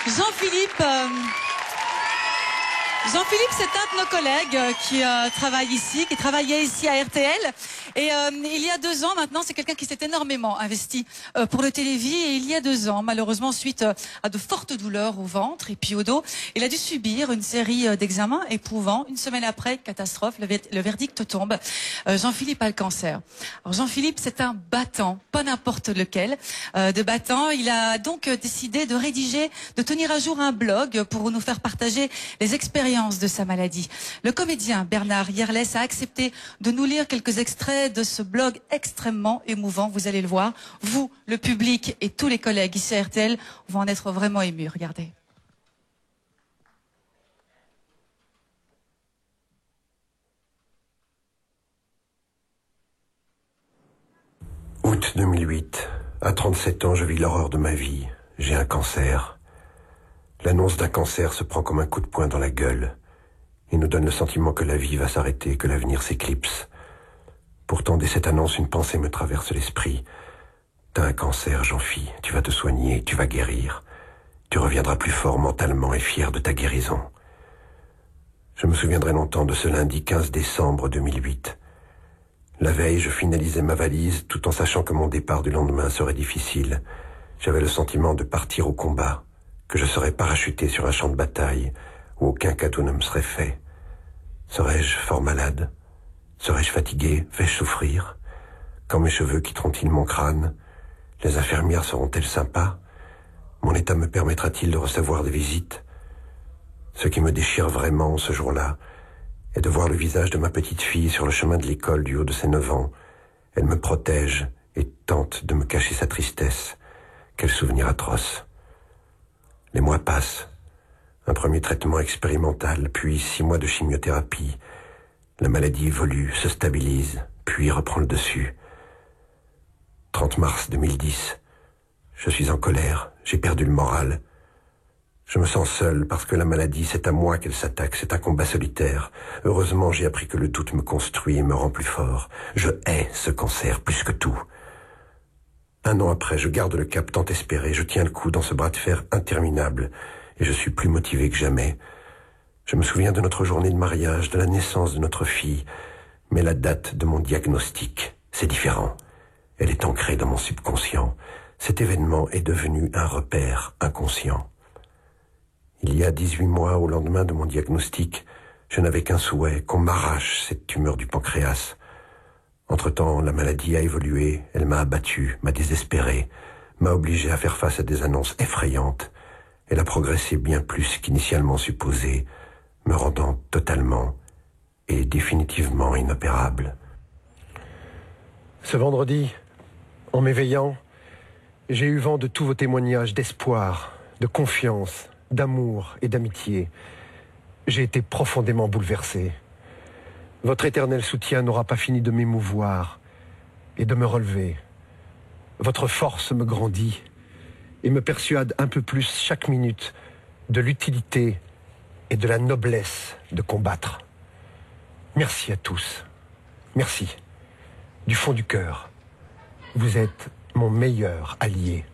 Jean-Philippe, c'est un de nos collègues qui travaille ici, qui travaillait ici à RTL. Et il y a 2 ans maintenant, c'est quelqu'un qui s'est énormément investi pour le télévis. Et il y a 2 ans, malheureusement, suite à de fortes douleurs au ventre et puis au dos, il a dû subir une série d'examens éprouvants. Une semaine après, catastrophe, le verdict tombe. Jean-Philippe a le cancer. Alors Jean-Philippe, c'est un battant, pas n'importe lequel de battant. Il a donc décidé de rédiger, de tenir à jour un blog pour nous faire partager les expériences de sa maladie. Le comédien Bernard Yerles a accepté de nous lire quelques extraits de ce blog extrêmement émouvant. Vous allez le voir. Vous, le public et tous les collègues ici à RTL vont en être vraiment émus. Regardez. Août 2008. À 37 ans, je vis l'horreur de ma vie. J'ai un cancer. L'annonce d'un cancer se prend comme un coup de poing dans la gueule et nous donne le sentiment que la vie va s'arrêter, que l'avenir s'éclipse. Pourtant, dès cette annonce, une pensée me traverse l'esprit. T'as un cancer, Jean-Phi. Tu vas te soigner, tu vas guérir. Tu reviendras plus fort mentalement et fier de ta guérison. Je me souviendrai longtemps de ce lundi 15 décembre 2008. La veille, je finalisais ma valise tout en sachant que mon départ du lendemain serait difficile. J'avais le sentiment de partir au combat, que je serais parachuté sur un champ de bataille où aucun cadeau ne me serait fait. Serais-je fort malade ? Serais-je fatigué? Vais-je souffrir? Quand mes cheveux quitteront-ils mon crâne? Les infirmières seront-elles sympas? Mon état me permettra-t-il de recevoir des visites? Ce qui me déchire vraiment ce jour-là est de voir le visage de ma petite fille sur le chemin de l'école du haut de ses 9 ans. Elle me protège et tente de me cacher sa tristesse. Quel souvenir atroce. Les mois passent. Un premier traitement expérimental, puis 6 mois de chimiothérapie. La maladie évolue, se stabilise, puis reprend le dessus. 30 mars 2010. Je suis en colère, j'ai perdu le moral. Je me sens seul parce que la maladie, c'est à moi qu'elle s'attaque, c'est un combat solitaire. Heureusement, j'ai appris que le doute me construit et me rend plus fort. Je hais ce cancer plus que tout. 1 an après, je garde le cap tant espéré, je tiens le coup dans ce bras de fer interminable et je suis plus motivé que jamais. Je me souviens de notre journée de mariage, de la naissance de notre fille, mais la date de mon diagnostic, c'est différent. Elle est ancrée dans mon subconscient. Cet événement est devenu un repère inconscient. Il y a 18 mois, au lendemain de mon diagnostic, je n'avais qu'un souhait, qu'on m'arrache cette tumeur du pancréas. Entre-temps, la maladie a évolué, elle m'a abattu, m'a désespéré, m'a obligé à faire face à des annonces effrayantes. Elle a progressé bien plus qu'initialement supposé, me rendant totalement et définitivement inopérable. Ce vendredi, en m'éveillant, j'ai eu vent de tous vos témoignages d'espoir, de confiance, d'amour et d'amitié. J'ai été profondément bouleversé. Votre éternel soutien n'aura pas fini de m'émouvoir et de me relever. Votre force me grandit et me persuade un peu plus chaque minute de l'utilité et de la noblesse de combattre. Merci à tous. Merci. Du fond du cœur. Vous êtes mon meilleur allié.